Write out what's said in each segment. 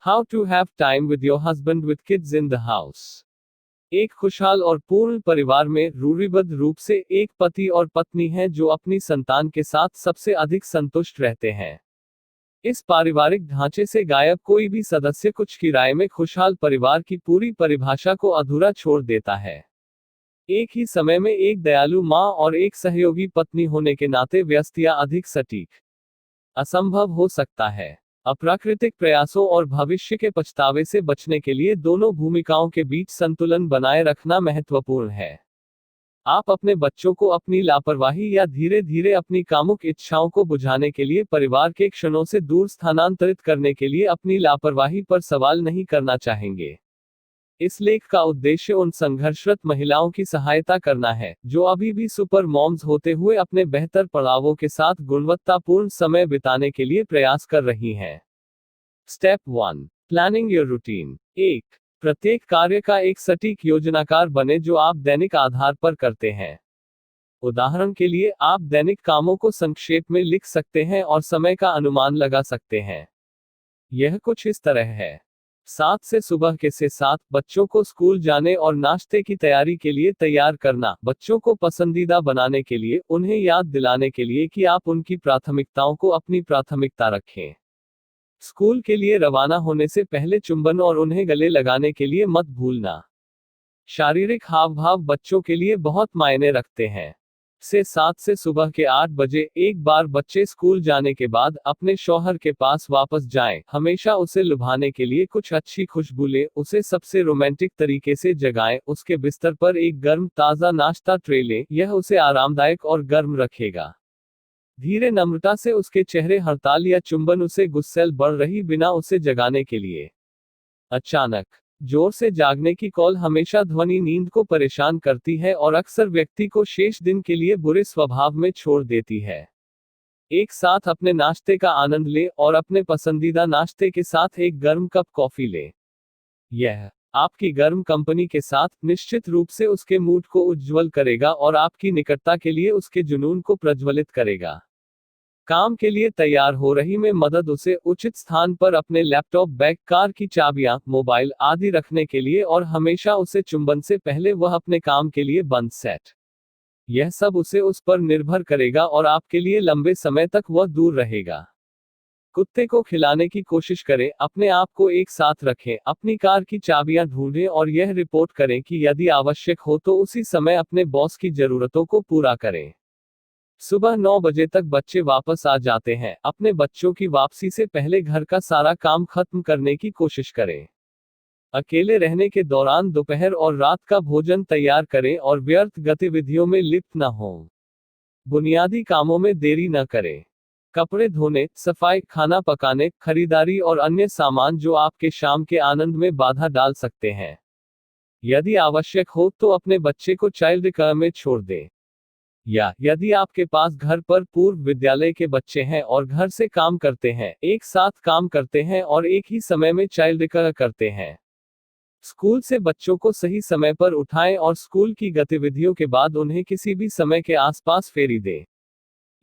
How to have time with your husband with kids in the house. एक खुशहाल और पूर्ण परिवार में रूढ़िबद्ध रूप से एक पति और पत्नी हैं जो अपनी संतान के साथ सबसे अधिक संतुष्ट रहते हैं। इस पारिवारिक ढांचे से गायब कोई भी सदस्य कुछ की राय में खुशहाल परिवार की पूरी परिभाषा को अधूरा छोड़ देता है। एक ही समय में एक दयालु माँ और एक सहयोगी पत्नी होने के नाते व्यस्त या अधिक सटीक असंभव हो सकता है। अप्राकृतिक प्रयासों और भविष्य के पछतावे से बचने के लिए दोनों भूमिकाओं के बीच संतुलन बनाए रखना महत्वपूर्ण है। आप अपने बच्चों को अपनी लापरवाही या धीरे धीरे अपनी कामुक इच्छाओं को बुझाने के लिए परिवार के क्षणों से दूर स्थानांतरित करने के लिए अपनी लापरवाही पर सवाल नहीं करना चाहेंगे। इस लेख का उद्देश्य उन संघर्षरत महिलाओं की सहायता करना है जो अभी भी सुपर मॉम्स होते हुए अपने बेहतर पड़ावों के साथ गुणवत्तापूर्ण समय बिताने के लिए प्रयास कर रही हैं। Step 1, planning your routine. 1, प्रत्येक कार्य का एक सटीक योजनाकार बने जो आप दैनिक आधार पर करते हैं। उदाहरण के लिए आप दैनिक कामों को संक्षेप में लिख सकते हैं और समय का अनुमान लगा सकते हैं। यह कुछ इस तरह है। 7 से सुबह के से 7 बच्चों को स्कूल जाने और नाश्ते की तैयारी के लिए तैयार करना, बच्चों को पसंदीदा बनाने के लिए, उन्हें याद दिलाने के लिए कि आप उनकी प्राथमिकताओं को अपनी प्राथमिकता रखें। स्कूल के लिए रवाना होने से पहले चुंबन और उन्हें गले लगाने के लिए मत भूलना। शारीरिक हाव भाव बच्चों के लिए बहुत मायने रखते हैं। से 7 से सुबह के 8 बजे एक बार बच्चे स्कूल जाने के बाद अपने शौहर के पास वापस जाएं, हमेशा उसे लुभाने के लिए कुछ अच्छी खुशबू लें, उसे सबसे रोमांटिक तरीके से जगाएं, उसके बिस्तर पर एक गर्म ताज़ा नाश्ता ट्रे लें, यह उसे आरामदायक और गर्म रखेगा। धीरे नम्रता से उसके चेहरे हड़ताल या चुंबन उसे गुस्सैल बढ़ रही बिना उसे जगाने के लिए। अचानक जोर से जागने की कॉल हमेशा ध्वनि नींद को परेशान करती है और अक्सर व्यक्ति को शेष दिन के लिए बुरे स्वभाव में छोड़ देती है। एक साथ अपने नाश्ते का आनंद लें और अपने पसंदीदा नाश्ते के साथ एक गर्म कप कॉफी लें। यह आपकी गर्म कंपनी के साथ निश्चित रूप से उसके मूड को उज्ज्वल करेगा और आपकी निकटता के लिए उसके जुनून को प्रज्वलित करेगा। काम के लिए तैयार हो रही में मदद उसे उचित स्थान पर अपने लैपटॉप, बैग, कार की चाबियां, मोबाइल आदि रखने के लिए और हमेशा उसे चुंबन से पहले वह अपने काम के लिए बंद सेट। यह सब उसे उस पर निर्भर करेगा और आपके लिए लंबे समय तक वह दूर रहेगा। कुत्ते को खिलाने की कोशिश करें, अपने आप को एक साथ रखें, अपनी कार की चाबियां ढूंढें और यह रिपोर्ट करें कि यदि आवश्यक हो तो उसी समय अपने बॉस की जरूरतों को पूरा करें। सुबह 9 बजे तक बच्चे वापस आ जाते हैं, अपने बच्चों की वापसी से पहले घर का सारा काम खत्म करने की कोशिश करें। अकेले रहने के दौरान दोपहर और रात का भोजन तैयार करें और व्यर्थ गतिविधियों में लिप्त न हों। बुनियादी कामों में देरी न करें। कपड़े धोने, सफाई, खाना पकाने, खरीदारी और अन्य सामान जो आपके शाम के आनंद में बाधा डाल सकते हैं। यदि आवश्यक हो तो अपने बच्चे को चाइल्ड केयर में छोड़ दें। या यदि आपके पास घर पर पूर्व विद्यालय के बच्चे हैं और घर से काम करते हैं, एक साथ काम करते हैं और एक ही समय में चाइल्ड केयर करते हैं। स्कूल से बच्चों को सही समय पर उठाएं और स्कूल की गतिविधियों के बाद उन्हें किसी भी समय के आसपास फेरी दें।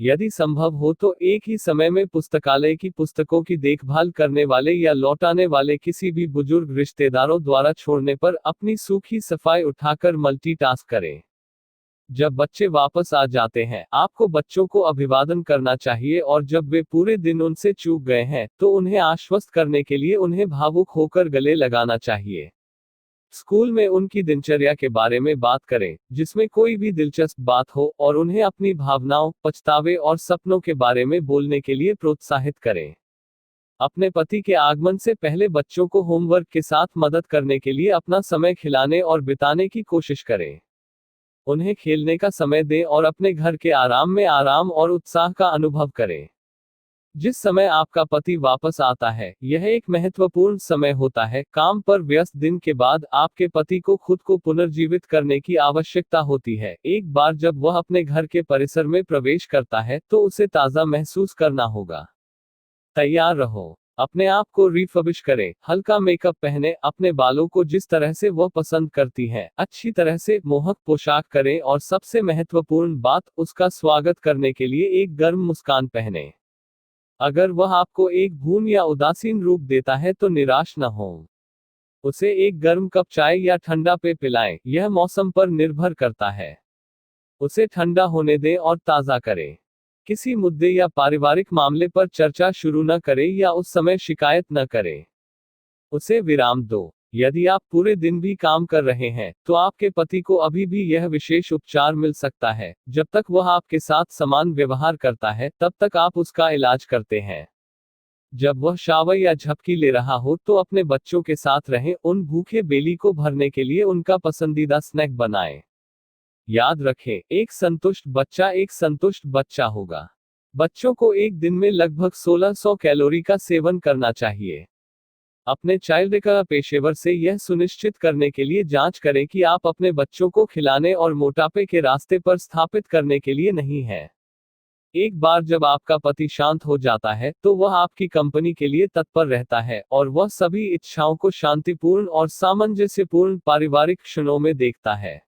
यदि संभव हो तो एक ही समय में पुस्तकालय की पुस्तकों की देखभाल करने वाले या लौटाने वाले किसी भी बुजुर्ग रिश्तेदारों द्वारा छोड़ने पर अपनी सूखी सफाई उठाकर मल्टीटास्क करें। जब बच्चे वापस आ जाते हैं, आपको बच्चों को अभिवादन करना चाहिए और जब वे पूरे दिन उनसे चूक गए हैं, तो उन्हें आश्वस्त करने के लिए उन्हें भावुक होकर गले लगाना चाहिए। स्कूल में उनकी दिनचर्या के बारे में बात करें, जिसमें कोई भी दिलचस्प बात हो, और उन्हें अपनी भावनाओं, पछतावे और सपनों के बारे में बोलने के लिए प्रोत्साहित करें। अपने पति के आगमन से पहले बच्चों को होमवर्क के साथ मदद करने के लिए अपना समय खिलाने और बिताने की कोशिश करें। उन्हें खेलने का समय दें और अपने घर के आराम में आराम और उत्साह का अनुभव करें। जिस समय आपका पति वापस आता है, यह एक महत्वपूर्ण समय होता है। काम पर व्यस्त दिन के बाद आपके पति को खुद को पुनर्जीवित करने की आवश्यकता होती है। एक बार जब वह अपने घर के परिसर में प्रवेश करता है, तो उसे ताज़ा महसूस करना होगा। तैयार रहो। अपने आप को रिफर्बिश करें, हल्का मेकअप पहने, अपने बालों को जिस तरह से वह पसंद करती हैं, अच्छी तरह से मोहक पोशाक करें और सबसे महत्वपूर्ण बात, उसका स्वागत करने के लिए एक गर्म मुस्कान पहने। अगर वह आपको एक भून या उदासीन रूप देता है तो निराश न हो। उसे एक गर्म कप चाय या ठंडा पेय पिलाएं, यह मौसम पर निर्भर करता है। उसे ठंडा होने दें और ताज़ा करें। किसी मुद्दे या पारिवारिक मामले पर चर्चा शुरू न करें या उस समय शिकायत न करें। उसे विराम दो। यदि आप पूरे दिन भी काम कर रहे हैं, तो आपके पति को अभी भी यह विशेष उपचार मिल सकता है। जब तक वह आपके साथ समान व्यवहार करता है, तब तक आप उसका इलाज करते हैं। जब वह शावर या झपकी ले रहा हो तो अपने बच्चों के साथ रहें, उन भूखे बेली को भरने के लिए उनका पसंदीदा स्नैक बनाएं। याद रखें, एक संतुष्ट बच्चा होगा। बच्चों को एक दिन में लगभग 1600 कैलोरी का सेवन करना चाहिए। अपने चाइल्ड केयर पेशेवर से यह सुनिश्चित करने के लिए जांच करें कि आप अपने बच्चों को खिलाने और मोटापे के रास्ते पर स्थापित करने के लिए नहीं हैं। एक बार जब आपका पति शांत हो जाता है, तो वह आपकी कंपनी के लिए तत्पर रहता है और वह सभी इच्छाओं को शांतिपूर्ण और सामंजस्यपूर्ण पारिवारिक क्षणों में देखता है।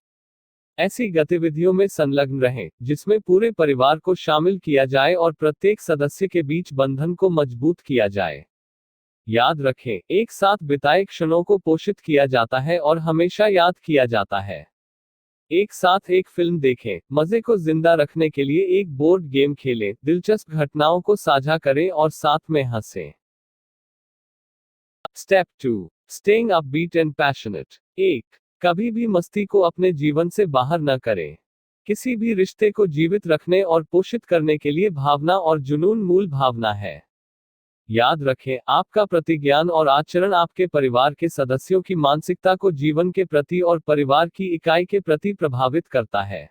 ऐसी गतिविधियों में संलग्न रहें, जिसमें पूरे परिवार को शामिल किया जाए और प्रत्येक सदस्य के बीच बंधन को मजबूत किया जाए। याद रखें, एक साथ बिताए क्षणों को पोषित किया जाता है और हमेशा याद किया जाता है। एक साथ एक फिल्म देखें, मजे को जिंदा रखने के लिए एक बोर्ड गेम खेलें, दिलचस्प घटनाओं को साझा करें और साथ में हंसें। Step 2, staying upbeat and passionate. 1, कभी भी मस्ती को अपने जीवन से बाहर न करें। किसी भी रिश्ते को जीवित रखने और पोषित करने के लिए भावना और जुनून मूल भावना है। याद रखें, आपका प्रतिज्ञान और आचरण आपके परिवार के सदस्यों की मानसिकता को जीवन के प्रति और परिवार की इकाई के प्रति प्रभावित करता है।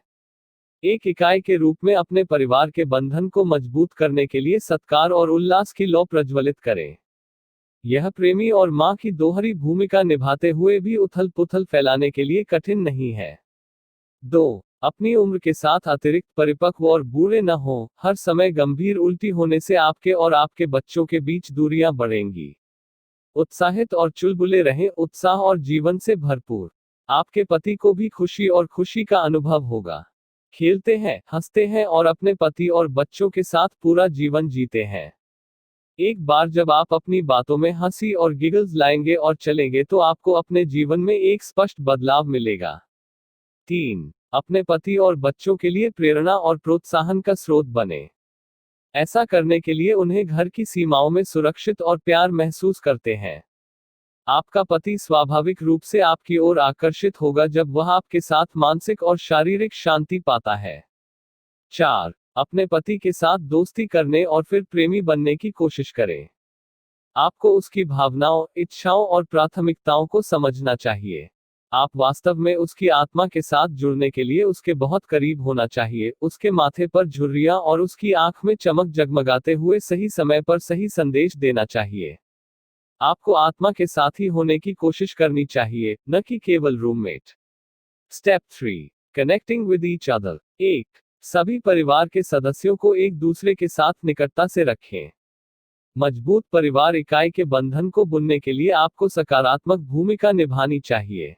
एक इकाई के रूप में अपने परिवार के बंधन को मजबूत करने के लिए सत्कार और उल्लास की लौ प्रज्वलित करें। यह प्रेमी और मां की दोहरी भूमिका निभाते हुए भी उथल पुथल फैलाने के लिए कठिन नहीं है। 2, अपनी उम्र के साथ अतिरिक्त परिपक्व और बूढ़े न हो। हर समय गंभीर उल्टी होने से आपके और आपके बच्चों के बीच दूरियां बढ़ेंगी। उत्साहित और चुलबुले रहें, उत्साह और जीवन से भरपूर। आपके पति को भी खुशी और खुशी का अनुभव होगा। खेलते हैं, हंसते हैं और अपने पति और बच्चों के साथ पूरा जीवन जीते हैं। एक बार जब आप अपनी बातों में हंसी और गिगल्स लाएंगे और चलेंगे, तो आपको अपने जीवन में एक स्पष्ट बदलाव मिलेगा। 3, अपने पति और बच्चों के लिए प्रेरणा और प्रोत्साहन का स्रोत बने। ऐसा करने के लिए उन्हें घर की सीमाओं में सुरक्षित और प्यार महसूस करते हैं। आपका पति स्वाभाविक रूप से आपकी ओर आकर्षित होगा जब वह आपके साथ मानसिक और शारीरिक शांति पाता है। 4, अपने पति के साथ दोस्ती करने और फिर प्रेमी बनने की कोशिश करें। आपको उसकी भावनाओं, इच्छाओं और प्राथमिकताओं को समझना चाहिए। आप वास्तव में उसकी आत्मा के साथ जुड़ने के लिए उसके बहुत करीब होना चाहिए, उसके माथे पर झुर्रियां और उसकी आंख में चमक जगमगाते हुए सही समय पर सही संदेश देना चाहिए। आपको आत्मा के साथी होने की कोशिश करनी चाहिए, न कि केवल roommate. Step 3, connecting with each other. 1, सभी परिवार के सदस्यों को एक दूसरे के साथ निकटता से रखें। मजबूत परिवार इकाई के बंधन को बुनने के लिए आपको सकारात्मक भूमिका निभानी चाहिए।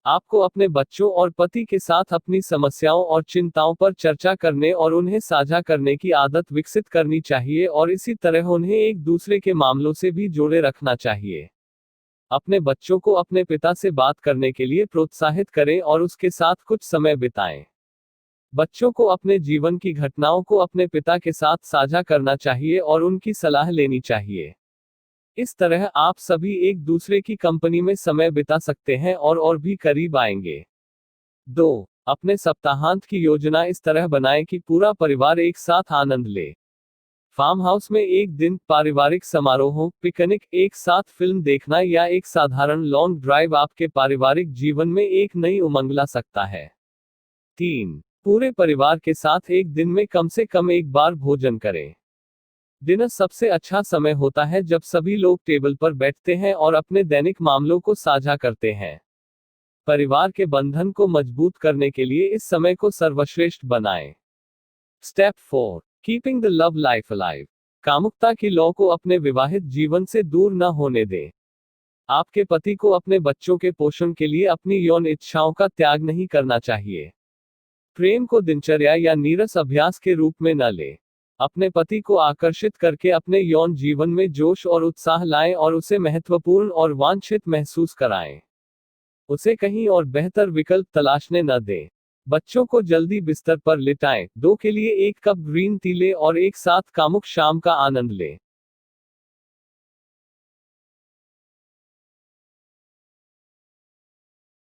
आपको अपने बच्चों और पति के साथ अपनी समस्याओं और चिंताओं पर चर्चा करने और उन्हें साझा करने की आदत विकसित करनी चाहिए और इसी तरह उन्हें एक दूसरे के मामलों से भी जोड़े रखना चाहिए। अपने बच्चों को अपने पिता से बात करने के लिए प्रोत्साहित करें और उसके साथ कुछ समय बिताएं। बच्चों को अपने जीवन की घटनाओं को अपने पिता के साथ साझा करना चाहिए और उनकी सलाह लेनी चाहिए। इस तरह आप सभी एक दूसरे की कंपनी में समय बिता सकते हैं और भी करीब आएंगे। 2, अपने सप्ताहांत की योजना इस तरह बनाएं कि पूरा परिवार एक साथ आनंद ले। फार्म हाउस में एक दिन, पारिवारिक समारोहों, पिकनिक, एक साथ फिल्म देखना या एक साधारण लॉन्ग ड्राइव आपके पारिवारिक जीवन में एक नई उमंग ला सकता है। 3, पूरे परिवार के साथ एक दिन में कम से कम एक बार भोजन करें। डिनर सबसे अच्छा समय होता है जब सभी लोग टेबल पर बैठते हैं और अपने दैनिक मामलों को साझा करते हैं। परिवार के बंधन को मजबूत करने के लिए इस समय को सर्वश्रेष्ठ बनाएं। Step 4, keeping the love life alive. कामुकता की लौ को अपने विवाहित जीवन से दूर न होने दें। आपके पति को अपने बच्चों के पोषण के लिए अपनी यौन इच्छाओं का त्याग नहीं करना चाहिए। प्रेम को दिनचर्या या नीरस अभ्यास के रूप में न लें। अपने पति को आकर्षित करके अपने यौन जीवन में जोश और उत्साह लाएं और उसे महत्वपूर्ण और वांछित महसूस कराएं। उसे कहीं और बेहतर विकल्प तलाशने न दें। बच्चों को जल्दी बिस्तर पर लिटाएं। 2 के लिए 1 कप ग्रीन टी लें और एक साथ कामुक शाम का आनंद लें।